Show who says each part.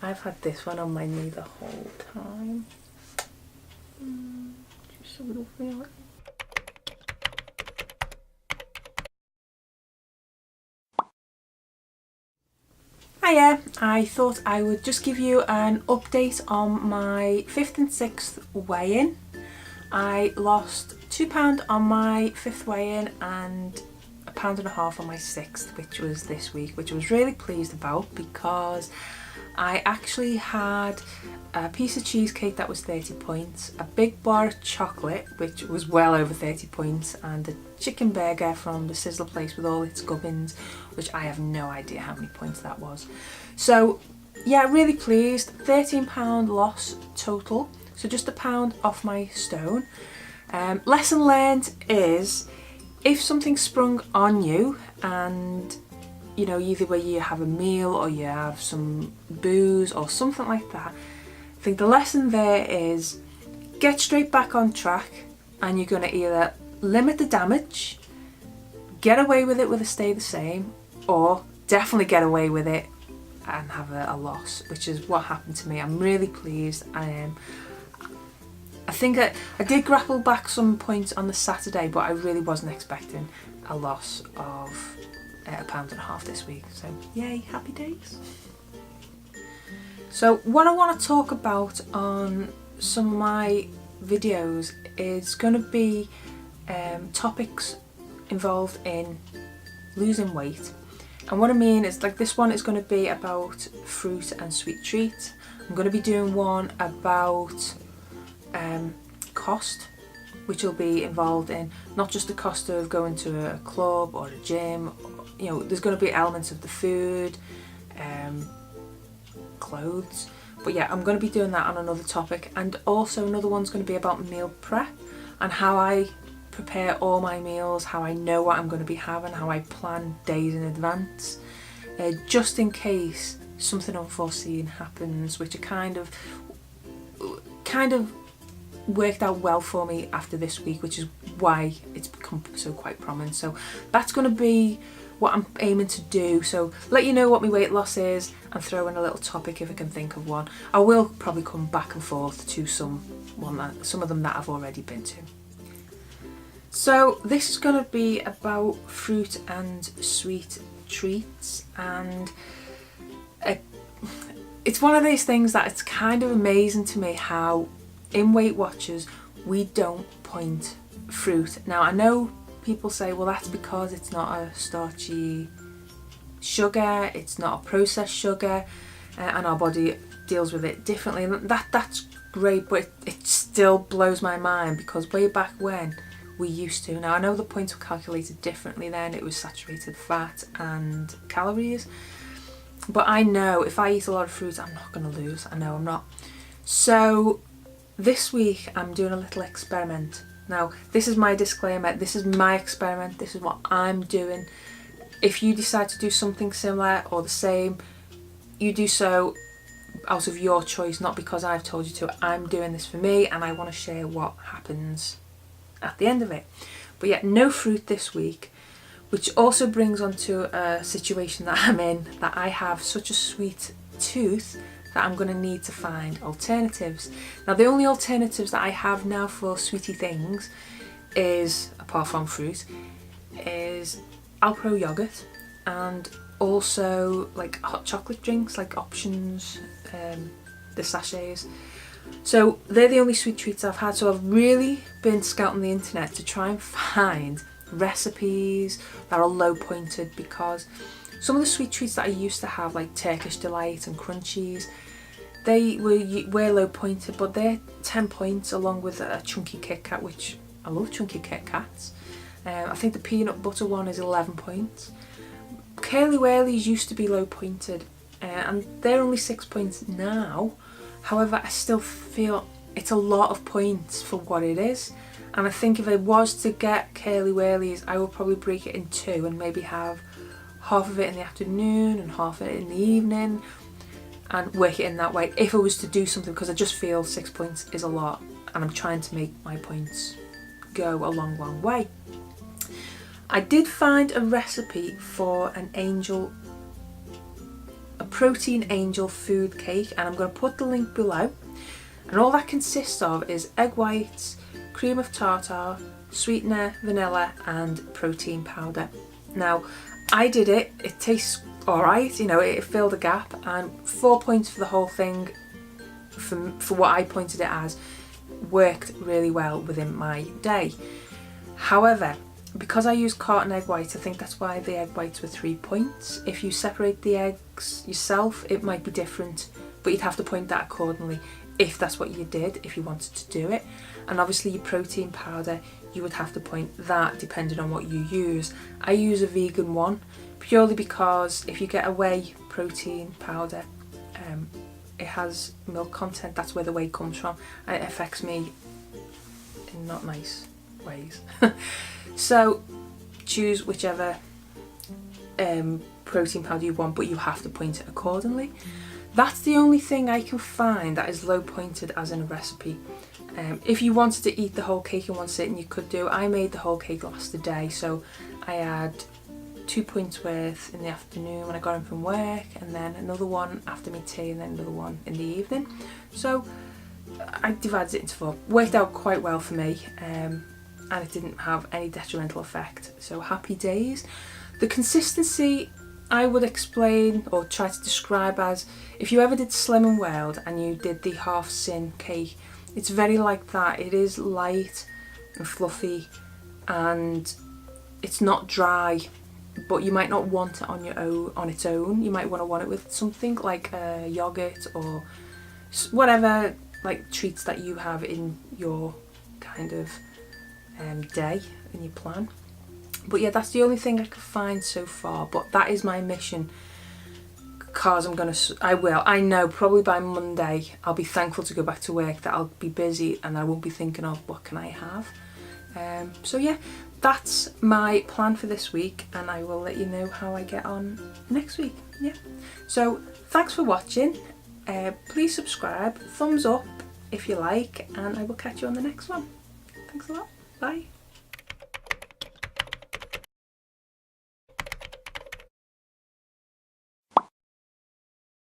Speaker 1: I've had this one on my knee the whole time. Just a little feel it. Hiya, I thought I would just give you an update on my 5th and 6th weigh-in. I lost £2 on my 5th weigh-in and £1.50 on my 6th, which was this week, which I was really pleased about because I actually had a piece of cheesecake that was 30 points, a big bar of chocolate which was well over 30 points, and a chicken burger from the Sizzler place with all its gubbins, which I have no idea how many points that was. So yeah, really pleased. £13 loss total, so just £1 off my stone. Lesson learned is, if something sprung on you and you know, either where you have a meal or you have some booze or something like that, I think the lesson there is get straight back on track, and you're going to either limit the damage, get away with it with a stay the same, or definitely get away with it and have a loss, which is what happened to me. I'm really pleased. I think I did grapple back some points on the Saturday, but I really wasn't expecting a loss of £1.50 this week. So yay, happy days. So what I want to talk about on some of my videos is going to be topics involved in losing weight. And what I mean is, like, this one is going to be about fruit and sweet treats. I'm going to be doing one about cost, which will be involved in not just the cost of going to a club or a gym. You know, there's going to be elements of the food, clothes. But yeah, I'm going to be doing that on another topic. And also another one's going to be about meal prep and how I prepare all my meals, how I know what I'm going to be having, how I plan days in advance, just in case something unforeseen happens, which are kind of worked out well for me after this week, which is why it's become so quite prominent. So that's going to be what I'm aiming to do. So let you know what my weight loss is and throw in a little topic if I can think of one. I will probably come back and forth to some of them that I've already been to. So this is going to be about fruit and sweet treats, and it's one of those things that it's kind of amazing to me how in Weight Watchers we don't point fruit. Now I know people say, well, that's because it's not a starchy sugar, it's not a processed sugar, and our body deals with it differently, and that's great, but it still blows my mind because way back when we used to. Now I know the points were calculated differently then, it was saturated fat and calories, but I know if I eat a lot of fruit I'm not going to lose. I know I'm not. So this week I'm doing a little experiment. Now this is my disclaimer, this is my experiment, this is what I'm doing. If you decide to do something similar or the same, you do so out of your choice, not because I've told you to. I'm doing this for me and I want to share what happens at the end of it. But yeah, no fruit this week, which also brings on to a situation that I'm in, that I have such a sweet tooth that I'm going to need to find alternatives. Now the only alternatives that I have now for sweetie things is, apart from fruit, is Alpro yogurt and also like hot chocolate drinks like Options, the sachets. So they're the only sweet treats I've had. So I've really been scouting the internet to try and find recipes that are low pointed, because some of the sweet treats that I used to have, like Turkish Delight and Crunchies, they were low pointed, but they're 10 points along with a chunky Kit Kat, which I love chunky Kit Kats. I think the peanut butter one is 11 points. Curly Wurlies used to be low pointed, and they're only 6 points now. However, I still feel it's a lot of points for what it is, and I think if I was to get Curly Wurlies, I would probably break it in two and maybe have half of it in the afternoon and half of it in the evening and work it in that way if I was to do something, because I just feel 6 points is a lot and I'm trying to make my points go a long way. I did find a recipe for an Angel Protein Angel food cake, and I'm going to put the link below. And all that consists of is egg whites, cream of tartar, sweetener, vanilla and protein powder. Now I did it, it tastes alright, you know, it filled a gap, and 4 points for the whole thing for what I pointed it as worked really well within my day. However, because I used carton egg whites, I think that's why the egg whites were 3 points. If you separate the eggs yourself, it might be different, but you'd have to point that accordingly if that's what you did, if you wanted to do it. And obviously your protein powder, you would have to point that depending on what you use. I use a vegan one purely because if you get a whey protein powder, it has milk content, that's where the whey comes from, and it affects me in not nice ways. So choose whichever protein powder you want, but you have to point it accordingly. That's the only thing I can find that is low pointed as in a recipe. If you wanted to eat the whole cake in one sitting, you could do. I made the whole cake last the day, so I had 2 points worth in the afternoon when I got home from work, and then another one after my tea, and then another one in the evening. So I divided it into 4. Worked out quite well for me, and it didn't have any detrimental effect, so happy days. The consistency I would explain or try to describe as if you ever did Slimming World and you did the half sin cake, it's very like that. It is light and fluffy and it's not dry, but you might not want it on your own, on its own. You might want it with something like a yogurt or whatever like treats that you have in your kind of day, in your plan. But yeah, that's the only thing I could find so far, but that is my mission, because I know probably by Monday I'll be thankful to go back to work, that I'll be busy and I won't be thinking of what can I have. So yeah, that's my plan for this week, and I will let you know how I get on next week. Yeah, so thanks for watching. Please subscribe, thumbs up if you like, and I will catch you on the next one. Thanks a lot. Bye.